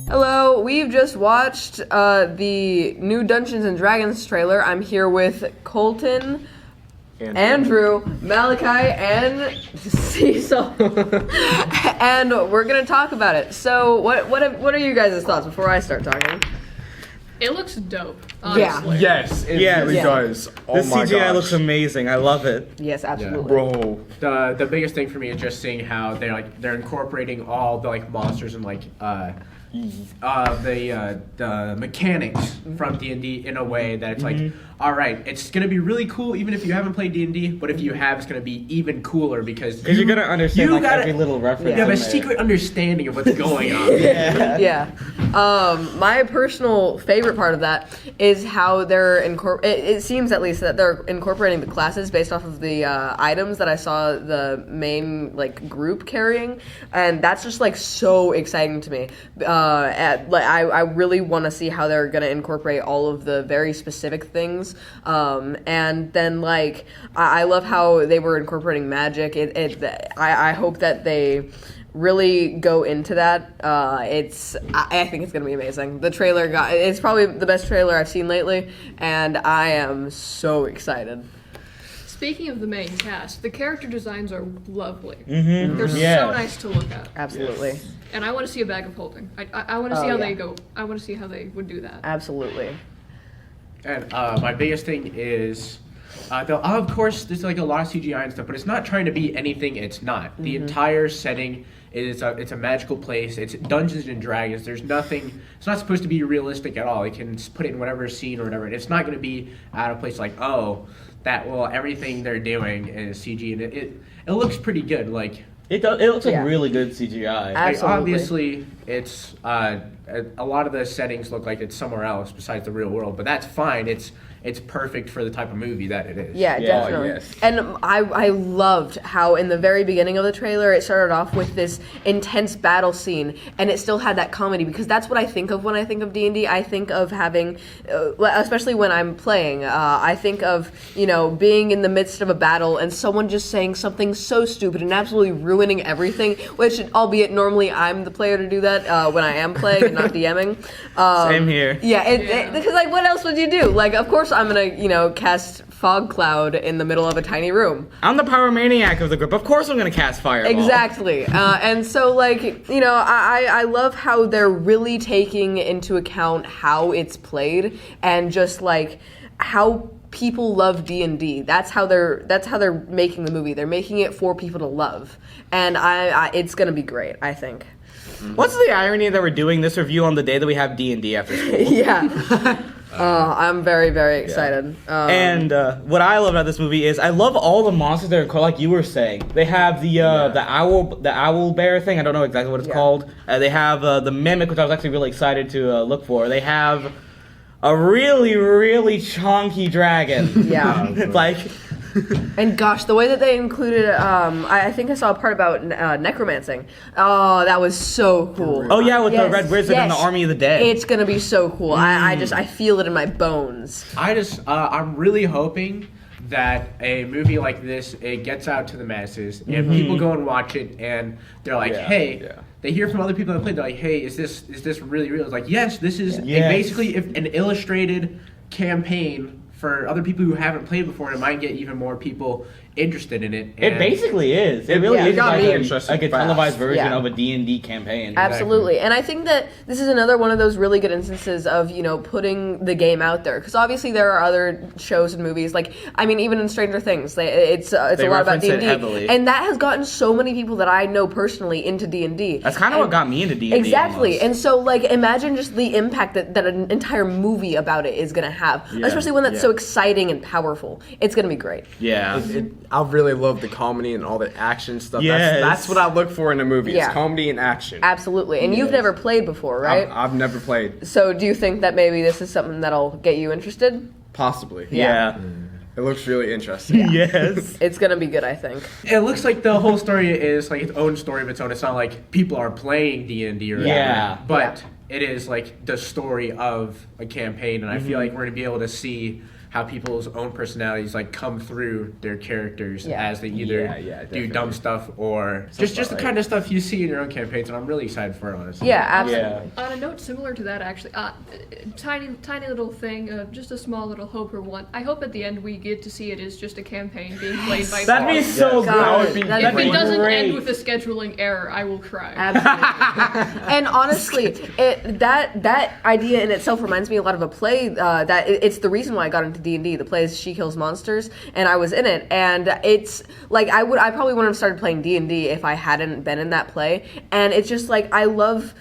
Hello, we've just watched the new Dungeons and Dragons trailer. I'm here with Colton, Andrew, Malachi, and Cecil, and we're gonna talk about it. So, what are you guys' thoughts before I start talking? It looks dope. Honestly. Yeah. Yes, it really does. Oh the my CGI gosh. looks amazing. I love it. Yes, absolutely. Bro. The biggest thing for me is just seeing how they're incorporating all the monsters and the mechanics from D&D in a way that it's all right, it's gonna be really cool even if you haven't played D&D, but if you have, it's gonna be even cooler because you're gonna understand every little reference. You have in a there. secret understanding of what's going on. Yeah. My personal favorite part of that is how they're it seems at least that they're incorporating the classes based off of the items that I saw the main group carrying, and that's just so exciting to me. I really want to see how they're gonna incorporate all of the very specific things, and then I love how they were incorporating magic. I hope that they really go into that. I think it's gonna be amazing. The trailer it's probably the best trailer I've seen lately, and I am so excited. Speaking of the main cast, the character designs are lovely. Mm-hmm. They're so nice to look at. Absolutely. Yes. And I want to see a bag of holding. I want to see how they go. I want to see how they would do that. Absolutely. And my biggest thing is, of course, there's a lot of CGI and stuff, but it's not trying to be anything it's not. The entire setting is it's a magical place. It's Dungeons and Dragons. There's nothing. It's not supposed to be realistic at all. You can put it in whatever scene or whatever. And it's not going to be out of place. Everything they're doing is CG, and it looks pretty good. It looks like really good CGI. Absolutely. Obviously, it's a lot of the settings look like it's somewhere else besides the real world, but that's fine. It's perfect for the type of movie that it is. Yeah, definitely. yes. And I loved how in the very beginning of the trailer it started off with this intense battle scene, and it still had that comedy, because that's what I think of when I think of D&D. I think of having, especially when I'm playing, I think of, being in the midst of a battle and someone just saying something so stupid and absolutely ruining everything, which, albeit normally I'm the player to do that when I am playing and not DMing. Same here. Yeah, because what else would you do? Of course I'm gonna, cast fog cloud in the middle of a tiny room. I'm the pyromaniac of the group. Of course I'm gonna cast fireball. Exactly. And so, I love how they're really taking into account how it's played and just, how people love D&D. That's how they're making the movie. They're making it for people to love. And it's gonna be great, I think. What's the irony that we're doing this review on the day that we have D&D after school? Yeah. I'm very, very excited. And what I love about this movie is I love all the monsters that are called, like you were saying. They have the owl bear thing. I don't know exactly what it's called. They have the mimic, which I was actually really excited to look for. They have a really, really chonky dragon. Yeah. And gosh, the way that they included, I think I saw a part about necromancing. Oh, that was so cool. Oh yeah, with the red wizard and the army of the dead. It's gonna be so cool. I feel it in my bones. I'm really hoping that a movie like this, it gets out to the masses and people go and watch it and they're like, they hear from other people that played. They're like, hey, is this really real? It's like, yes, this is basically an illustrated campaign for other people who haven't played before, and it might get even more people interested in it. It basically is. It really is like a televised version of a D&D campaign. Absolutely. Exactly. And I think that this is another one of those really good instances of, putting the game out there. Because obviously there are other shows and movies, even in Stranger Things, it's a lot about D&D. Heavily. And that has gotten so many people that I know personally into D&D. That's kind of what got me into D&D. Exactly. Almost. And so, imagine just the impact that an entire movie about it is going to have. Yeah. Especially one that's so exciting and powerful. It's going to be great. Yeah. I really love the comedy and all the action stuff. Yes. That's what I look for in a movie. Yeah. It's comedy and action. Absolutely. And you've never played before, right? I've never played. So do you think that maybe this is something that'll get you interested? Possibly. Yeah. It looks really interesting. Yes. It's going to be good, I think. It looks like the whole story is its own story of its own. It's not like people are playing D&D or whatever. But it is the story of a campaign, and I feel like we're going to be able to see how people's own personalities like come through their characters as they either do dumb stuff or just the kind of stuff you see in your own campaigns, and I'm really excited for it, honestly. Yeah, absolutely. Yeah. On a note similar to that, actually, tiny little thing, just a small little hope or one. I hope at the end we get to see it as just a campaign being played by. That'd be so good. That would be If that'd it doesn't great. end with a scheduling error, I will cry. Absolutely. And honestly, that idea in itself reminds me a lot of a play it's the reason why I got into D&D. The play is She Kills Monsters, and I was in it. And it's like I probably wouldn't have started playing D&D if I hadn't been in that play. And it's just like I love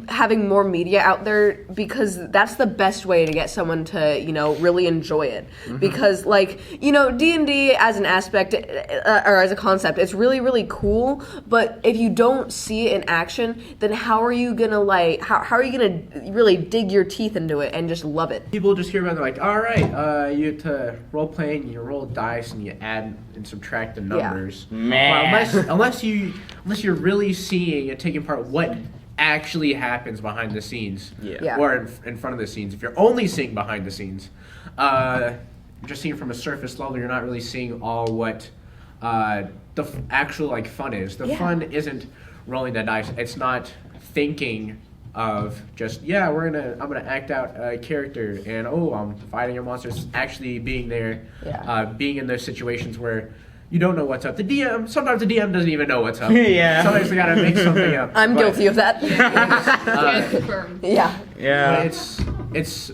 having more media out there because that's the best way to get someone to, really enjoy it. Because, D&D as an aspect, or as a concept, it's really, really cool. But if you don't see it in action, then how are you going to, how are you going to really dig your teeth into it and just love it? People just hear about it, they're like, all right, you have to role-playing, you roll dice and you add and subtract the numbers. Man. Well, unless you're really seeing and taking part what actually happens behind the scenes, or in front of the scenes. If you're only seeing behind the scenes, just seeing from a surface level, you're not really seeing all what the actual fun is. The fun isn't rolling the dice. It's not thinking of just I'm gonna act out a character and I'm fighting your monsters. Actually being there, being in those situations where you don't know what's up. Sometimes the DM doesn't even know what's up. Sometimes they gotta make something up. I'm guilty of that. Can't confirm. Yeah. But it's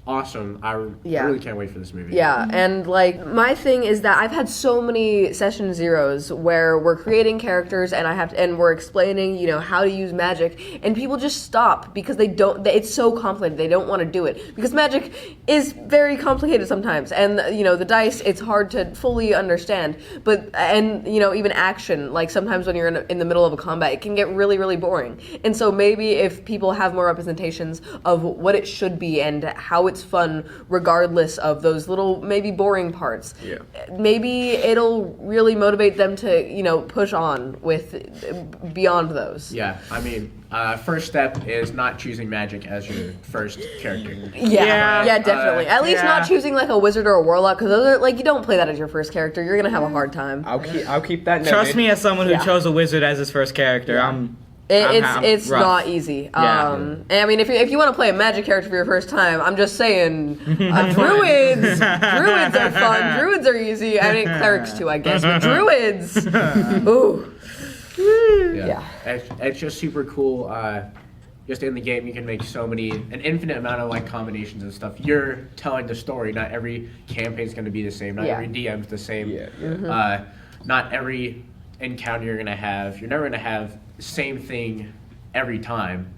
awesome. I really can't wait for this movie. Yeah, and my thing is that I've had so many session zeros where we're creating characters and we're explaining, how to use magic, and people just stop because it's so complicated. They don't want to do it because magic is very complicated sometimes, and the dice, it's hard to fully understand. But even action, sometimes when you're in the middle of a combat, it can get really, really boring. And so maybe if people have more representations of what it should be and how it's fun regardless of those little maybe boring parts. Yeah. Maybe it'll really motivate them to, push on with beyond those. Yeah, I mean, first step is not choosing magic as your first character. Yeah, definitely. At least not choosing a wizard or a warlock, because those are you don't play that as your first character. You're gonna have a hard time. I'll keep that noted. Trust me, as someone who chose a wizard as his first character, It's rough. not easy. Yeah. And I mean, if you want to play a magic character for your first time, I'm just saying, druids are fun. Druids are easy. I mean, clerics too, I guess, but druids, ooh, yeah. It's just super cool. Just in the game, you can make an infinite amount of combinations and stuff. You're telling the story. Not every campaign's going to be the same. Not every DM's the same. Not every encounter you're never going to have the same thing every time.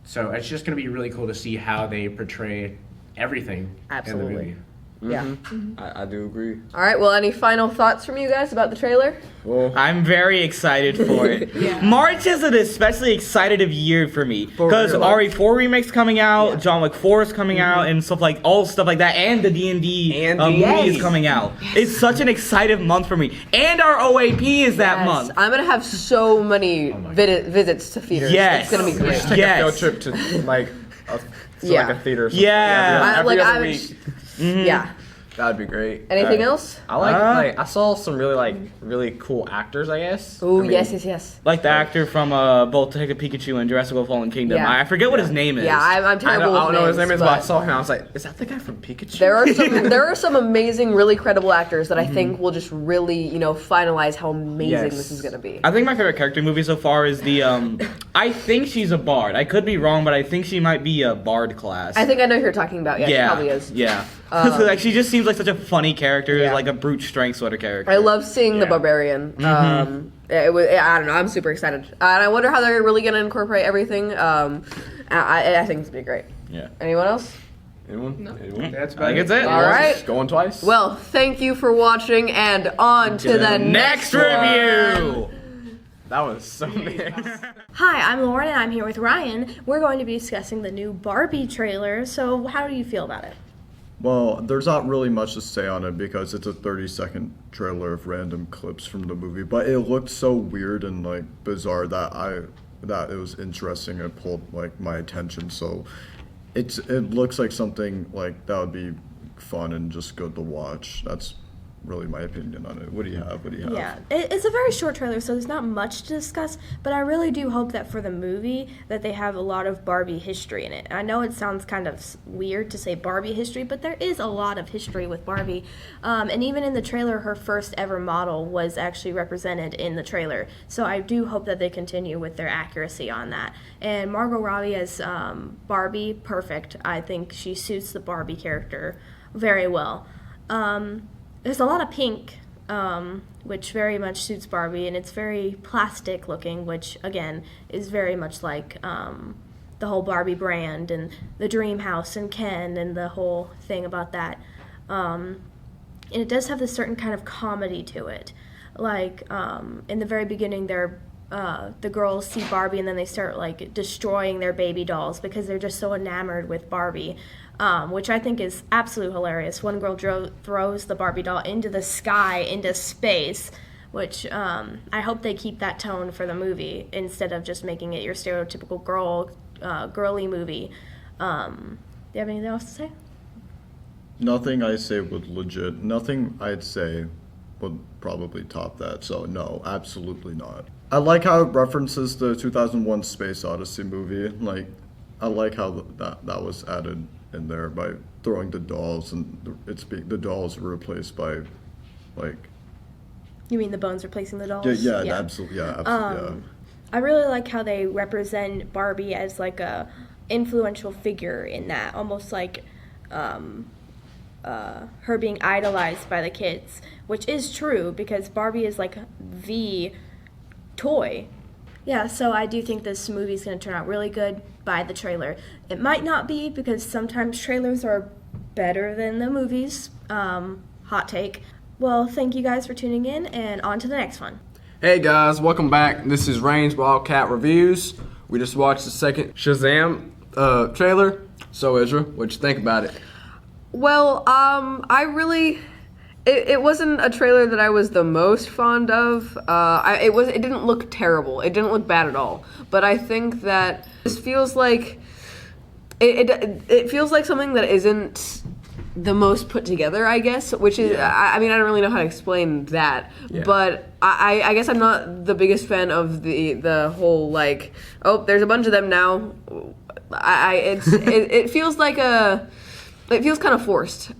So it's just going to be really cool to see how they portray everything in the movie. Yeah. I do agree. All right. Well, any final thoughts from you guys about the trailer? Well, I'm very excited for it. March is an especially excited year for me because RE4 remake's coming out, John Wick 4 is coming out, and all stuff like that, and the D&D movie is coming out. It's such an excited month for me, and our OAP is that month. I'm gonna have so many visits to theaters. Yes. It's gonna be great. take a field trip to a theater. Or something. Every other week. Yeah. That'd be great. Anything else? I I saw some really cool actors, I guess. Oh, yes. Like the actor from both Detective Pikachu and Jurassic World Fallen Kingdom. Yeah. I forget what his name is. Yeah, I'm terrible I don't know what his name is, but I but saw him and I was like, is that the guy from Pikachu? there are some amazing, really credible actors that I think will just really, finalize how amazing this is gonna be. I think my favorite character movie so far is the I think she's a bard. I could be wrong, but I think she might be a bard class. I think I know who you're talking about. Yeah, she probably is. Yeah. She just seems like such a funny character, like a brute strength sort of character. I love seeing the barbarian. I don't know. I'm super excited, and I wonder how they're really going to incorporate everything. I think it's gonna be great. Yeah. Anyone else? Anyone? That's I think it's it. All right. Going twice? Well, thank you for watching, and on to the next review. That was so nice. Hi, I'm Lauren and I'm here with Ryan. We're going to be discussing the new Barbie trailer. So how do you feel about it? Well, there's not really much to say on it because it's a 30-second trailer of random clips from the movie, but it looked so weird and bizarre that it was interesting and pulled my attention. So it looks like something like that would be fun and just good to watch. That's really my opinion on it. What do you have? Yeah, it's a very short trailer, so there's not much to discuss, but I really do hope that for the movie that they have a lot of Barbie history in it. I know it sounds kind of weird to say Barbie history, but there is a lot of history with Barbie. And even in the trailer, her first ever model was actually represented in the trailer. So I do hope that they continue with their accuracy on that. And Margot Robbie as Barbie, perfect. I think she suits the Barbie character very well. There's a lot of pink, which very much suits Barbie, and it's very plastic looking, which, again, is very much like the whole Barbie brand and the dream house and Ken and the whole thing about that. And it does have this certain kind of comedy to it. Like, in the very beginning, the girls see Barbie and then they start, like, destroying their baby dolls because they're just so enamored with Barbie. Which I think is absolutely hilarious. One girl throws the Barbie doll into the sky, into space, which I hope they keep that tone for the movie instead of just making it your stereotypical girly movie. Do you have anything else to say? Nothing I say nothing I'd say would probably top that, so no, absolutely not. I like how it references the 2001 Space Odyssey movie. Like, I like how that was added in there by throwing the dolls, and the dolls were replaced by, like. You mean the bones replacing the dolls? Yeah. Absolutely. Yeah. I really like how they represent Barbie as like a influential figure in that, almost like her being idolized by the kids, which is true because Barbie is like the toy. Yeah, so I do think this movie is going to turn out really good by the trailer. It might not be because sometimes trailers are better than the movies. Hot take. Well, thank you guys for tuning in, and on to the next one. Hey guys, welcome back. This is Rain's Wildcat Reviews. We just watched the second Shazam trailer. So Ezra, what'd you think about it? Well, It wasn't a trailer that I was the most fond of. It didn't look terrible. It didn't look bad at all. But I think that this feels like it feels like something that isn't the most put together, I guess. Which is, I mean, I don't really know how to explain that. Yeah. But I guess I'm not the biggest fan of the whole like, oh, there's a bunch of them now. It feels like it feels kind of forced,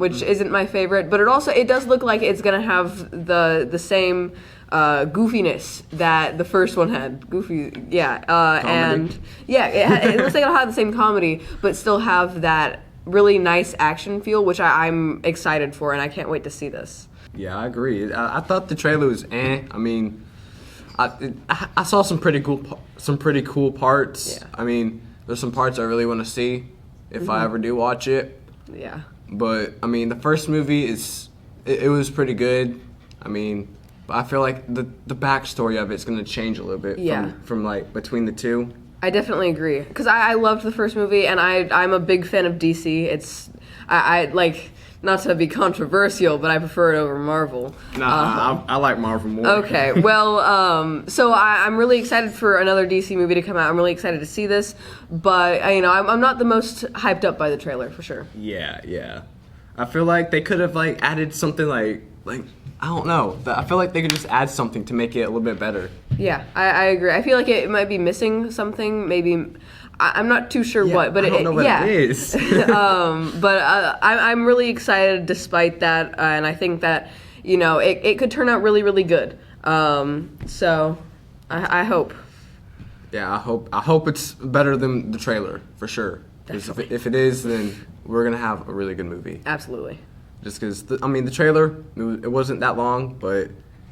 which isn't my favorite, but it does look like it's gonna have the same goofiness that the first one had. Goofy, yeah, and yeah, it looks like it'll have the same comedy, but still have that really nice action feel, which I'm excited for, and I can't wait to see this. Yeah, I agree. I thought the trailer was I mean, I saw some pretty cool parts. Yeah. I mean, there's some parts I really want to see if I ever do watch it. Yeah. But I mean, the first movie it was pretty good. I mean, I feel like the backstory of it's going to change a little bit from like between the two. I definitely agree because I loved the first movie, and I'm a big fan of DC. I like, not to be controversial, but I prefer it over Marvel. I like Marvel more. Okay, well, so I'm really excited for another DC movie to come out. I'm really excited to see this, but I'm not the most hyped up by the trailer for sure. Yeah. I feel like they could have like added something like I don't know. I feel like they could just add something to make it a little bit better. Yeah, I agree. I feel like it might be missing something. Maybe I'm not too sure what, but I don't know what it is. But I'm really excited despite that, and I think that it could turn out really, really good. So I hope. Yeah, I hope it's better than the trailer for sure. Because if it is, then we're gonna have a really good movie. Absolutely. Just because the trailer it wasn't that long, but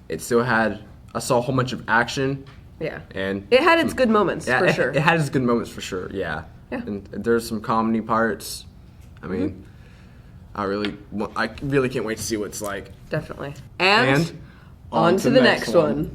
it still had. I saw a whole bunch of action. Yeah. And it had its good moments for sure. It had its good moments for sure. Yeah. Yeah. And there's some comedy parts. I mean, I really can't wait to see what it's like. Definitely. And on to the next one.